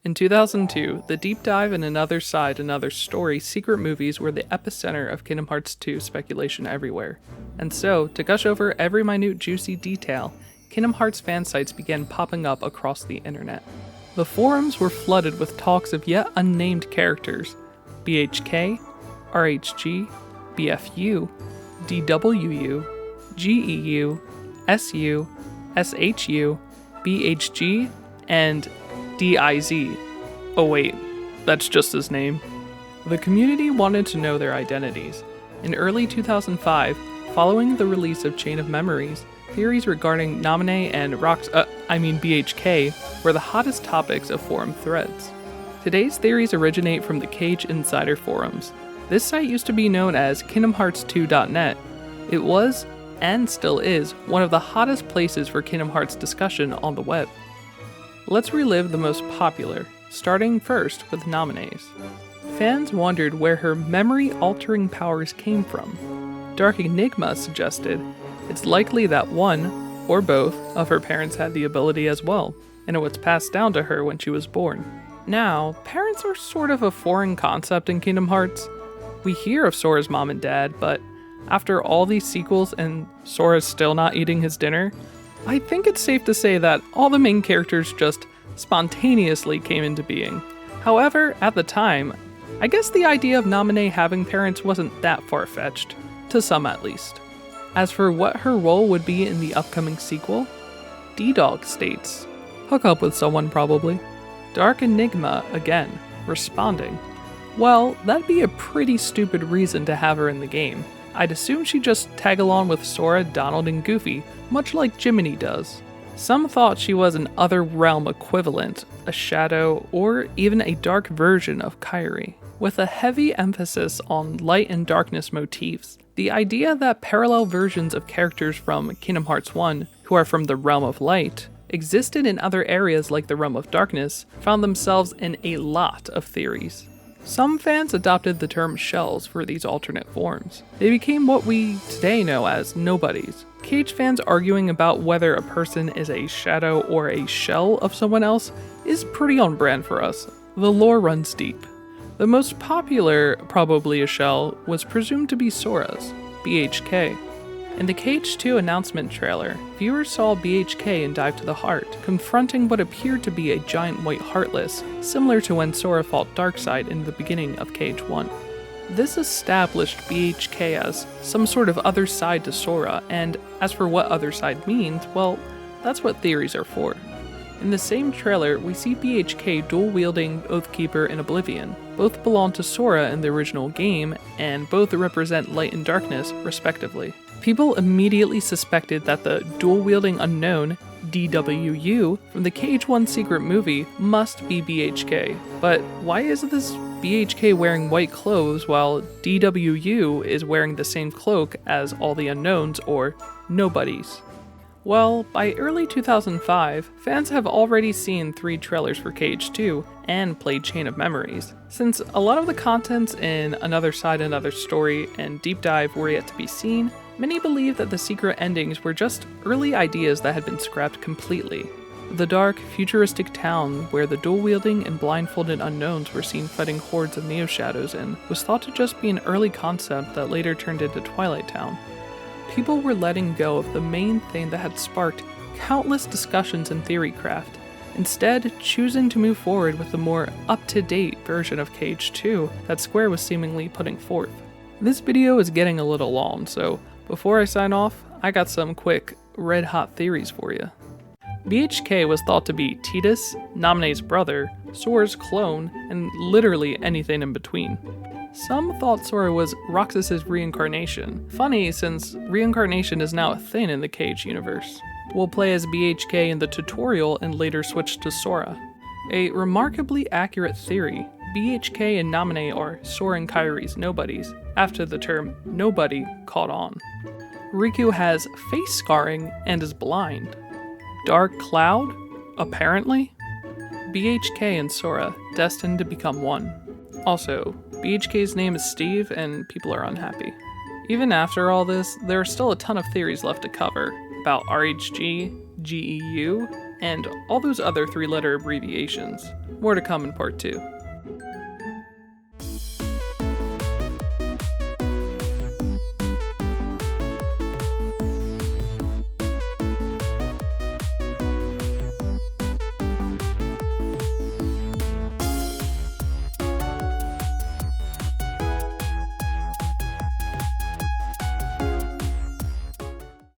In 2002, the deep dive and Another Side, Another Story secret movies were the epicenter of Kingdom Hearts 2 speculation everywhere. And so, to gush over every minute juicy detail, Kingdom Hearts fan sites began popping up across the internet. The forums were flooded with talks of yet unnamed characters: BHK, RHG, BFU, DWU, GEU, SU, SHU, BHG, and DIZ. Oh wait, that's just his name. The community wanted to know their identities. In early 2005, following the release of Chain of Memories, theories regarding Namine and BHK were the hottest topics of forum threads. Today's theories originate from the KH Insider forums. This site used to be known as KingdomHearts2.net. It was, and still is, one of the hottest places for Kingdom Hearts discussion on the web. Let's relive the most popular, starting first with Namine's. Fans wondered where her memory-altering powers came from. Dark Enigma suggested it's likely that one, or both, of her parents had the ability as well, and it was passed down to her when she was born. Now, parents are sort of a foreign concept in Kingdom Hearts. We hear of Sora's mom and dad, but after all these sequels and Sora's still not eating his dinner, I think it's safe to say that all the main characters just spontaneously came into being. However, at the time, I guess the idea of Namine having parents wasn't that far-fetched, to some at least. As for what her role would be in the upcoming sequel, D-Dog states, hook up with someone probably. Dark Enigma, again, responding, well, that'd be a pretty stupid reason to have her in the game. I'd assume she'd just tag along with Sora, Donald, and Goofy, much like Jiminy does. Some thought she was an other realm equivalent, a shadow, or even a dark version of Kairi. With a heavy emphasis on light and darkness motifs, the idea that parallel versions of characters from Kingdom Hearts 1, who are from the realm of light, existed in other areas like the realm of darkness, found themselves in a lot of theories. Some fans adopted the term shells for these alternate forms. They became what we today know as nobodies. KH fans arguing about whether a person is a shadow or a shell of someone else is pretty on brand for us. The lore runs deep. The most popular, probably a shell, was presumed to be Sora's, BHK. In the KH2 announcement trailer, viewers saw BHK in Dive to the Heart, confronting what appeared to be a giant white Heartless, similar to when Sora fought Darkseid in the beginning of KH1. This established BHK as some sort of other side to Sora, and as for what other side means, well, that's what theories are for. In the same trailer, we see BHK dual-wielding Oathkeeper and Oblivion. Both belong to Sora in the original game, and both represent light and darkness, respectively. People immediately suspected that the dual-wielding unknown, DWU, from the KH1 secret movie must be BHK. But why is this BHK wearing white clothes while DWU is wearing the same cloak as all the unknowns or nobodies? Well, by early 2005, fans have already seen 3 trailers for KH2 and played Chain of Memories. Since a lot of the contents in Another Side, Another Story and Deep Dive were yet to be seen, many believe that the secret endings were just early ideas that had been scrapped completely. The dark, futuristic town where the dual-wielding and blindfolded unknowns were seen fighting hordes of Neo-Shadows in was thought to just be an early concept that later turned into Twilight Town. People were letting go of the main thing that had sparked countless discussions in theorycraft, instead choosing to move forward with the more up-to-date version of KH2 that Square was seemingly putting forth. This video is getting a little long, so before I sign off, I got some quick, red-hot theories for you. BHK was thought to be Tidus, Namine's brother, Sora's clone, and literally anything in between. Some thought Sora was Roxas's reincarnation. Funny, since reincarnation is now a thing in the KH universe. We'll play as BHK in the tutorial and later switch to Sora. A remarkably accurate theory, BHK and Namine are Sora and Kairi's nobodies, after the term nobody caught on. Riku has face scarring and is blind. Dark Cloud? Apparently? BHK and Sora, destined to become one. Also, BHK's name is Steve, and people are unhappy. Even after all this, there are still a ton of theories left to cover about RHG, GEU, and all those other 3-letter abbreviations. More to come in part 2.